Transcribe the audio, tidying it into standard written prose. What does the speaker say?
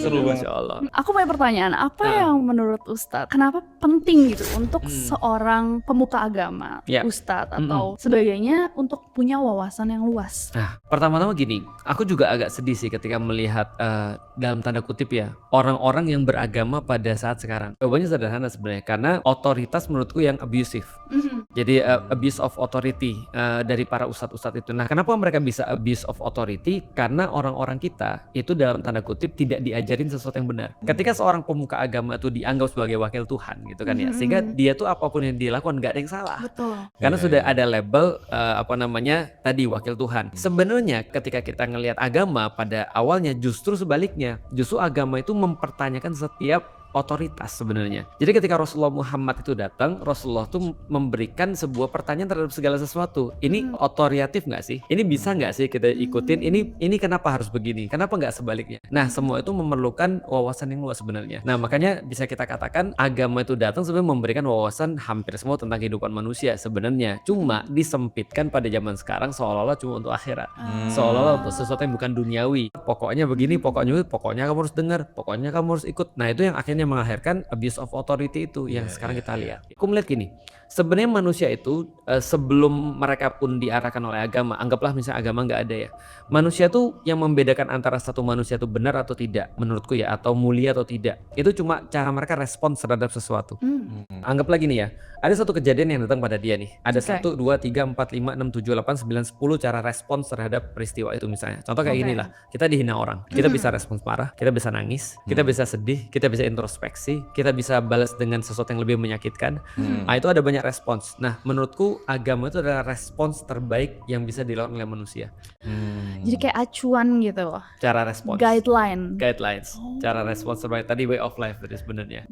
Seru bener, banget. Masya Allah. Aku punya pertanyaan, apa Nah, yang menurut Ustadz, kenapa penting gitu untuk hmm, seorang pemuka agama, ya. Ustadz Mm-mm. atau sebagainya untuk punya wawasan yang luas? Nah, pertama-tama gini, aku juga agak sedih sih ketika melihat dalam tanda kutip ya orang-orang yang beragama pada saat sekarang. Jawabannya sederhana sebenarnya, karena otoritas menurutku yang abusive. Mhm. Jadi abuse of authority dari para ustadz-ustadz itu. Nah, kenapa mereka bisa abuse of authority? Karena orang-orang kita itu dalam tanda kutip tidak diajarin sesuatu yang benar. Ketika seorang pemuka agama itu dianggap sebagai wakil Tuhan gitu kan ya, sehingga Mhm. dia tuh apapun yang dilakukan nggak ada yang salah. Betul. Karena Iya, sudah iya. ada label apa namanya tadi wakil Tuhan. Sebenarnya ketika kita ngelihat agama pada awalnya justru sebaliknya. Justru agama itu mempertanyakan setiap otoritas sebenarnya. Jadi ketika Rasulullah Muhammad itu datang, Rasulullah tuh memberikan sebuah pertanyaan terhadap segala sesuatu. Ini otoritatif nggak sih? Ini bisa nggak sih kita ikutin? Ini kenapa harus begini? Kenapa nggak sebaliknya? Nah, semua itu memerlukan wawasan yang luas sebenarnya. Nah, makanya bisa kita katakan agama itu datang sebenarnya memberikan wawasan hampir semua tentang kehidupan manusia sebenarnya. Cuma disempitkan pada zaman sekarang seolah-olah cuma untuk akhirat. Seolah-olah untuk sesuatu yang bukan duniawi. Pokoknya begini, pokoknya kamu harus dengar, pokoknya kamu harus ikut. Nah, itu yang akhirnya melahirkan abuse of authority itu yang sekarang kita lihat. Aku melihat gini, sebenarnya manusia itu sebelum mereka pun diarahkan oleh agama, anggaplah misalnya agama nggak ada ya, manusia tuh yang membedakan antara satu manusia itu benar atau tidak menurutku ya, atau mulia atau tidak, itu cuma cara mereka respons terhadap sesuatu. Anggaplah gini ya, ada satu kejadian yang datang pada dia nih, ada Oke. 1, 2, 3, 4, 5, 6, 7, 8, 9, 10 cara respons terhadap peristiwa itu misalnya. Contoh kayak Oke. gini lah, kita dihina orang, kita bisa respons marah, kita bisa nangis, kita bisa sedih, kita bisa introspeksi, kita bisa balas dengan sesuatu yang lebih menyakitkan. Nah, itu ada banyak respons. Nah, menurutku agama itu adalah respons terbaik yang bisa dilakukan oleh manusia. Jadi kayak acuan gitu, Cara respons, guidelines. guidelines, cara respons terbaik tadi way of life tadi sebenarnya.